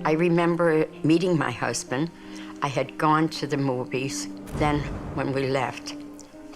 I remember meeting my husband. I had gone to the movies. Then when we left,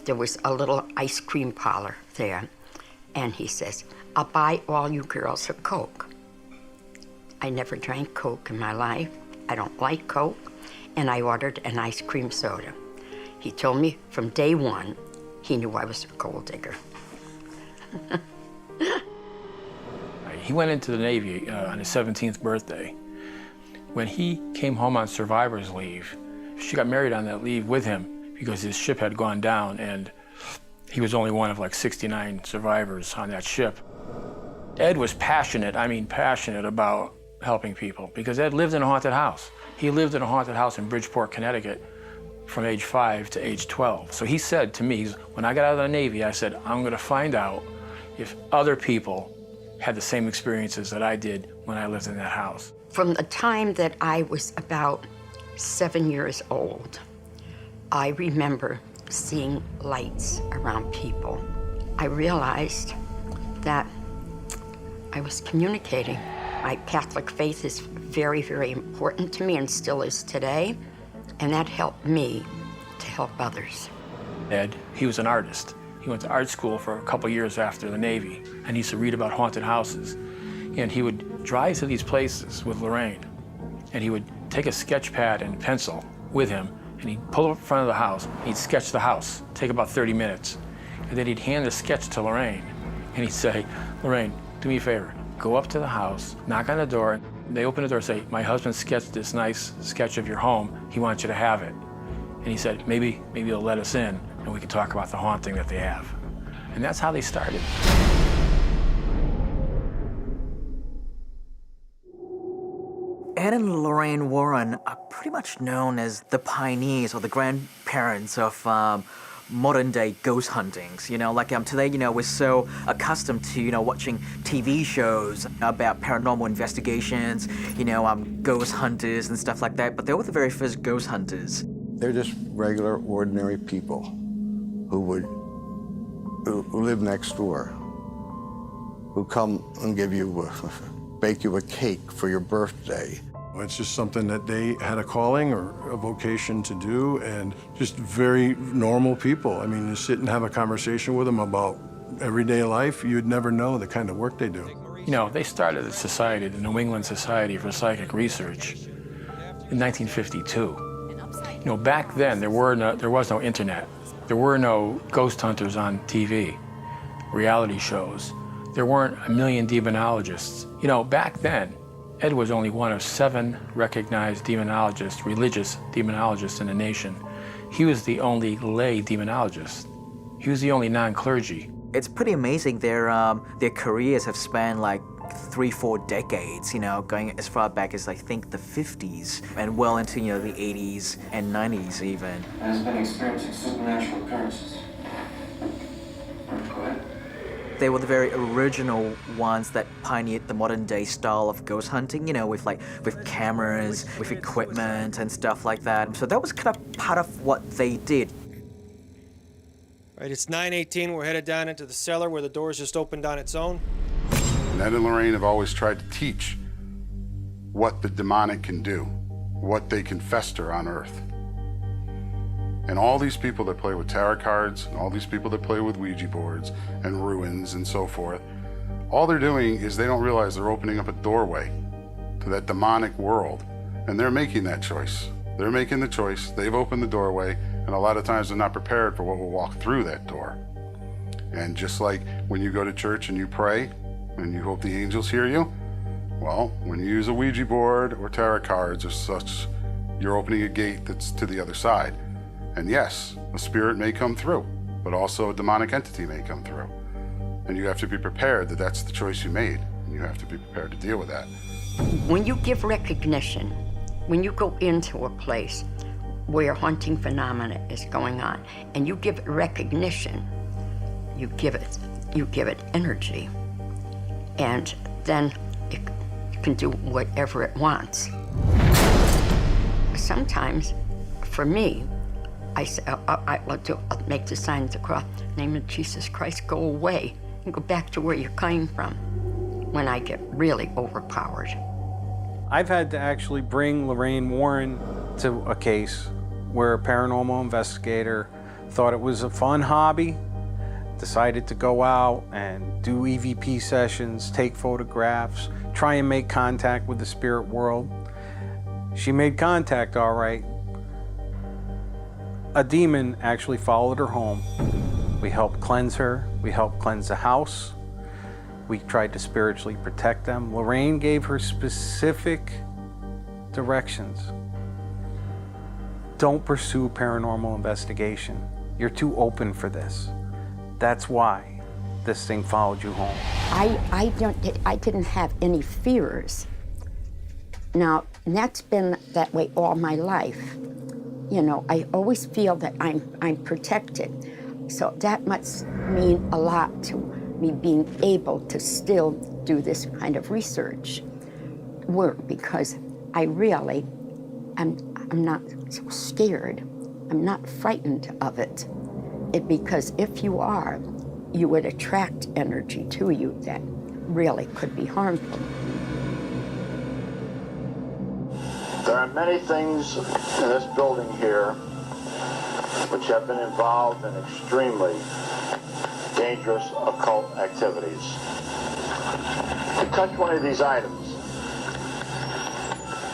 there was a little ice cream parlor there. And he says, I'll buy all you girls a Coke. I never drank Coke in my life. I don't like Coke. And I ordered an ice cream soda. He told me from day one, he knew I was a gold digger. He went into the Navy on his 17th birthday. When he came home on survivor's leave, she got married on that leave with him because his ship had gone down and he was only one of like 69 survivors on that ship. Ed was passionate, I mean passionate about helping people because Ed lived in a haunted house. He lived in a haunted house in Bridgeport, Connecticut from age 5 to age 12. So he said to me, when I got out of the Navy, I said, I'm gonna find out if other people had the same experiences that I did when I lived in that house. From the time that I was about 7 years old, I remember seeing lights around people. I realized that I was communicating. My Catholic faith is very, very important to me and still is today, and that helped me to help others. Ed, he was an artist. He went to art school for a couple years after the Navy, and he used to read about haunted houses. And he would drive to these places with Lorraine, and he would take a sketch pad and pencil with him, and he'd pull up in front of the house, and he'd sketch the house, take about 30 minutes. And then he'd hand the sketch to Lorraine, and he'd say, Lorraine, do me a favor, go up to the house, knock on the door. They open the door and say, my husband sketched this nice sketch of your home. He wants you to have it. And he said, maybe they'll let us in, and we can talk about the haunting that they have. And that's how they started. Ed and Lorraine Warren are pretty much known as the pioneers or the grandparents of modern-day ghost huntings. Today, we're so accustomed to, watching TV shows about paranormal investigations, ghost hunters and stuff like that, but they were the very first ghost hunters. They're just regular, ordinary people who live next door, who come and bake you a cake for your birthday. It's just something that they had a calling or a vocation to do, and just very normal people. I mean, to sit and have a conversation with them about everyday life, you'd never know the kind of work they do. They started a society, the New England Society for Psychic Research, in 1952. Back then, there was no internet. There were no ghost hunters on TV, reality shows. There weren't a million demonologists. Back then, Ed was only one of 7 recognized demonologists, religious demonologists in the nation. He was the only lay demonologist. He was the only non-clergy. It's pretty amazing. Their careers have spanned like 3-4 decades, going as far back as I think the 50s and well into, the 80s and 90s even. Has been experiencing supernatural occurrences. Go ahead. They were the very original ones that pioneered the modern day style of ghost hunting, with cameras, with equipment and stuff like that. So that was kind of part of what they did. All right, it's 9:18. We're headed down into the cellar where the doors just opened on its own. Ed and Lorraine have always tried to teach what the demonic can do, what they can fester on Earth. And all these people that play with tarot cards, and all these people that play with Ouija boards and ruins and so forth, all they're doing is they don't realize they're opening up a doorway to that demonic world. And they're making that choice. They're making the choice, they've opened the doorway, and a lot of times they're not prepared for what will walk through that door. And just like when you go to church and you pray, and you hope the angels hear you, well, when you use a Ouija board or tarot cards or such, you're opening a gate that's to the other side. And yes, a spirit may come through, but also a demonic entity may come through. And you have to be prepared that that's the choice you made, and you have to be prepared to deal with that. When you give recognition, when you go into a place where haunting phenomena is going on, and you give it recognition, you give it energy, and then it can do whatever it Sometimes, for me, I'll make the sign of the cross, name of Jesus Christ, go away, and go back to where you came from when I get really overpowered. I've had to actually bring Lorraine Warren to a case where a paranormal investigator thought it was a fun hobby, decided to go out and do EVP sessions, take photographs, try and make contact with the spirit world. She made contact all right. A demon actually followed her home. We helped cleanse her. We helped cleanse the house. We tried to spiritually protect them. Lorraine gave her specific directions. Don't pursue paranormal investigation. You're too open for this. That's why this thing followed you home. I didn't have any fears. Now, that's been that way all my life. You know, I always feel that I'm protected. So that must mean a lot to me being able to still do this kind of research work, because I really, I'm not so scared. I'm not frightened of it. Because if you are, you would attract energy to you that really could be harmful. There are many things in this building here which have been involved in extremely dangerous occult activities. To touch one of these items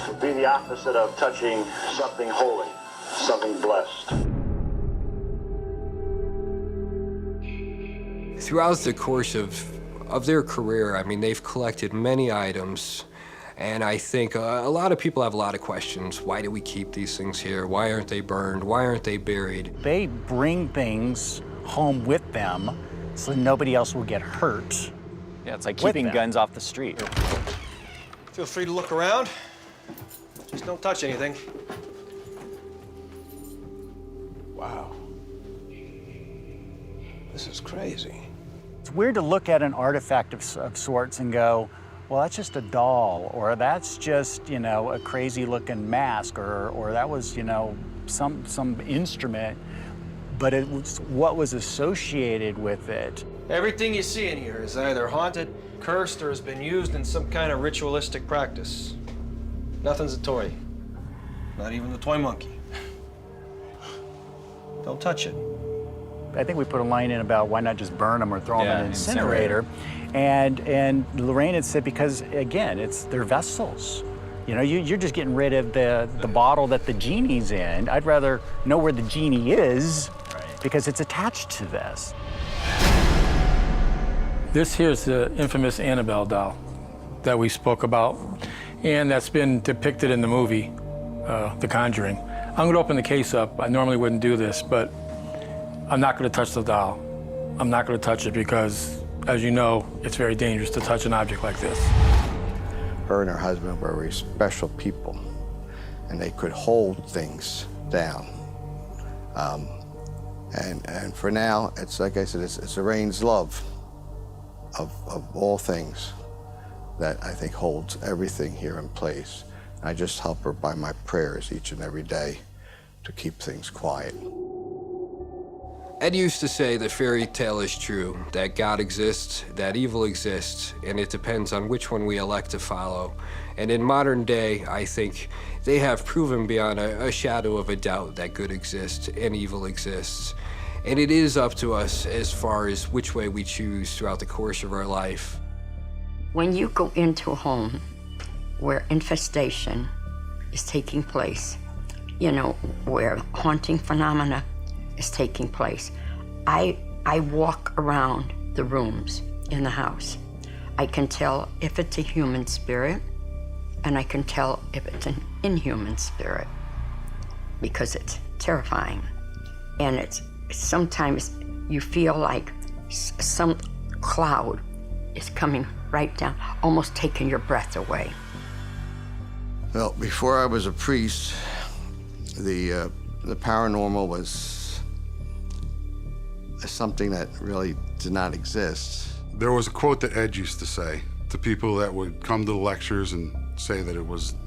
would be the opposite of touching something holy, something blessed. Throughout the course of their career, I mean, they've collected many items, and I think a lot of people have a lot of questions. Why do we keep these things here? Why aren't they burned? Why aren't they buried? They bring things home with them so nobody else will get hurt. Yeah, it's like keeping guns off the street. Feel free to look around. Just don't touch anything. Wow. This is crazy. It's weird to look at an artifact of sorts and go, well, that's just a doll, or that's just, you know, a crazy looking mask, or that was, you know, some instrument, but it was what was associated with it. Everything you see in here is either haunted, cursed, or has been used in some kind of ritualistic practice. Nothing's a toy. Not even the toy monkey. Don't touch it. I think we put a line in about why not just burn them or throw them in an incinerator. And Lorraine had said, because again, it's their vessels. You know, you're just getting rid of the bottle that the genie's in. I'd rather know where the genie is, because it's attached to this. This here's the infamous Annabelle doll that we spoke about, and that's been depicted in the movie, The Conjuring. I'm gonna open the case up. I normally wouldn't do this, but I'm not gonna touch the doll. I'm not gonna touch it because, as you know, it's very dangerous to touch an object like this. Her and her husband were very special people, and they could hold things down. And for now, it's like I said, it's Lorraine's love of all things that I think holds everything here in place. I just help her by my prayers each and every day to keep things quiet. Ed used to say the fairy tale is true, that God exists, that evil exists, and it depends on which one we elect to follow. And in modern day, I think they have proven beyond a shadow of a doubt that good exists and evil exists. And it is up to us as far as which way we choose throughout the course of our life. When you go into a home where infestation is taking place, you know, where haunting phenomena is taking place, I walk around the rooms in the house. I can tell if it's a human spirit, and I can tell if it's an inhuman spirit, because it's terrifying. And it's sometimes you feel like some cloud is coming right down, almost taking your breath away. Well, before I was a priest, the paranormal was something that really did not exist. There was a quote that Ed used to say to people that would come to the lectures and say that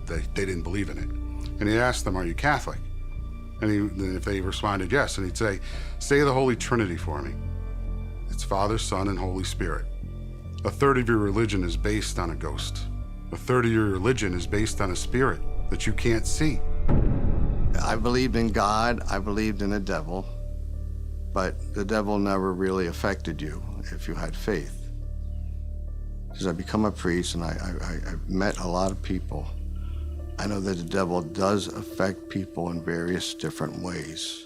they didn't believe in it. And he asked them, "Are you Catholic?" And if they responded yes, and he'd say, "Say the Holy Trinity for me. It's Father, Son, and Holy Spirit. A third of your religion is based on a ghost. A third of your religion is based on a spirit that you can't see. I believed in God, I believed in the devil, but the devil never really affected you if you had faith. As I become a priest and I've met a lot of people, I know that the devil does affect people in various different ways.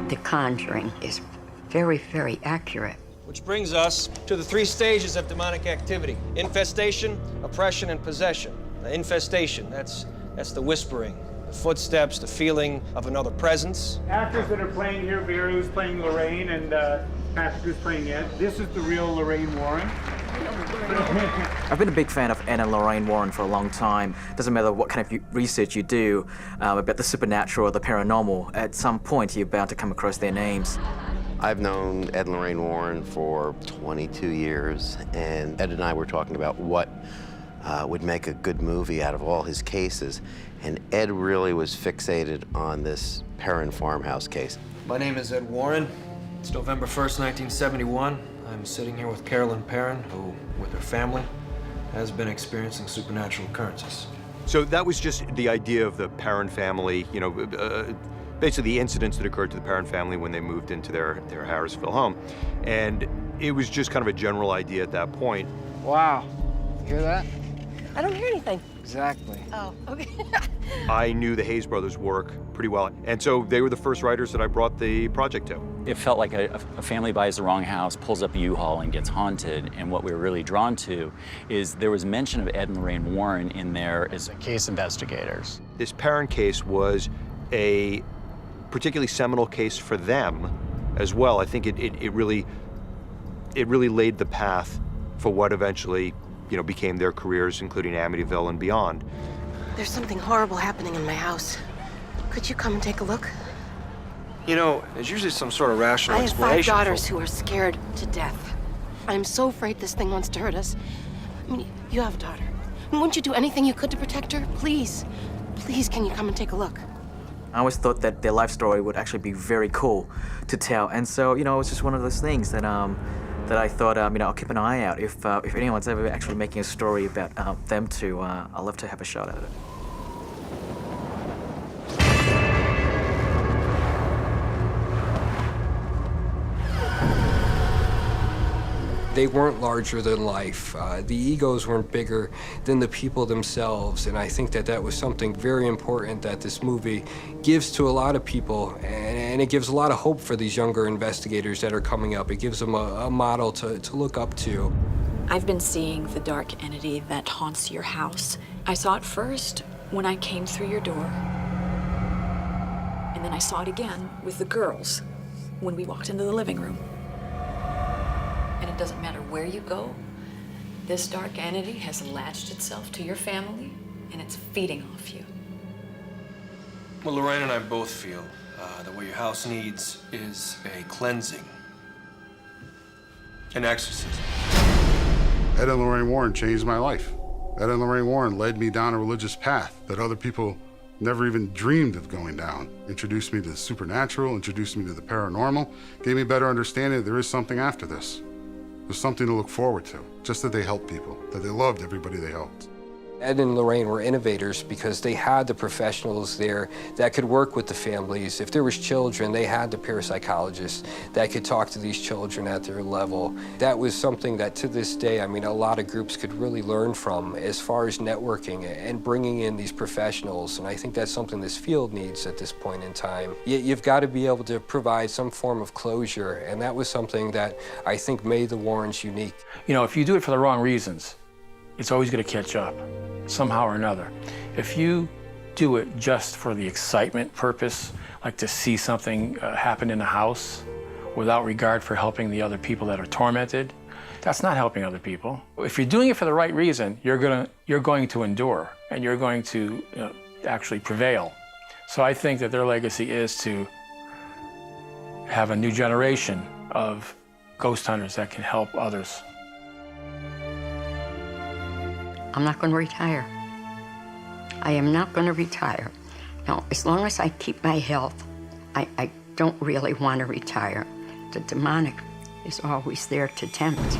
The Conjuring is very, very accurate. Which brings us to the 3 stages of demonic activity: infestation, oppression, and possession. The infestation, that's the whispering, the footsteps, the feeling of another presence. Actors that are playing here, Veru's playing Lorraine and Patrick is playing Ed. This is the real Lorraine Warren. I've been a big fan of Ed and Lorraine Warren for a long time. Doesn't matter what kind of research you do about the supernatural or the paranormal, at some point you're bound to come across their names. I've known Ed and Lorraine Warren for 22 years, and Ed and I were talking about what would make a good movie out of all his cases, and Ed really was fixated on this Perrin farmhouse case. My name is Ed Warren. It's November 1st, 1971. I'm sitting here with Carolyn Perrin, who, with her family, has been experiencing supernatural occurrences. So that was just the idea of the Perrin family, you know, basically the incidents that occurred to the Perrin family when they moved into their Harrisville home. And it was just kind of a general idea at that point. Wow. Hear that? I don't hear anything. Exactly. Oh, okay. I knew the Hayes brothers' work pretty well. And so they were the first writers that I brought the project to. It felt like a family buys the wrong house, pulls up a U-Haul, and gets haunted. And what we were really drawn to is there was mention of Ed and Lorraine Warren in there as case investigators. This Perrin case was a particularly seminal case for them as well. I think it really laid the path for what eventually, you know, became their careers, including Amityville and beyond. There's something horrible happening in my house. Could you come and take a look? You know, there's usually some sort of rational I have 5 explanation. daughters who are scared to death. I'm so afraid this thing wants to hurt us. I mean, you have a daughter. Wouldn't you do anything you could to protect her? Please, please, can you come and take a look? I always thought that their life story would actually be very cool to tell, and so, you know, it's just one of those things that that I thought, you know, I'll keep an eye out. If anyone's ever actually making a story about them too, I'd love to have a shot at it. They weren't larger than life. The egos weren't bigger than the people themselves, and I think that that was something very important that this movie gives to a lot of people, and it gives a lot of hope for these younger investigators that are coming up. It gives them a model to look up to. I've been seeing the dark entity that haunts your house. I saw it first when I came through your door, and then I saw it again with the girls when we walked into the living room. And it doesn't matter where you go, this dark entity has latched itself to your family, and it's feeding off you. Well, Lorraine and I both feel that what your house needs is a cleansing, an exorcism. Ed and Lorraine Warren changed my life. Ed and Lorraine Warren led me down a religious path that other people never even dreamed of going down. Introduced me to the supernatural, introduced me to the paranormal, gave me a better understanding that there is something after this. There's something to look forward to, just that they helped people, that they loved everybody they helped. Ed and Lorraine were innovators because they had the professionals there that could work with the families. If there was children, they had the parapsychologists that could talk to these children at their level. That was something that to this day, I mean, a lot of groups could really learn from as far as networking and bringing in these professionals. And I think that's something this field needs at this point in time. You've got to be able to provide some form of closure. And that was something that I think made the Warrens unique. You know, if you do it for the wrong reasons, it's always going to catch up, somehow or another. If you do it just for the excitement purpose, like to see something happen in the house without regard for helping the other people that are tormented, that's not helping other people. If you're doing it for the right reason, you're going to endure, and you're going to actually prevail. So I think that their legacy is to have a new generation of ghost hunters that can help others. I'm not going to retire. I am not going to retire Now, as long as I keep my health, I don't really want to retire. The demonic is always there to tempt.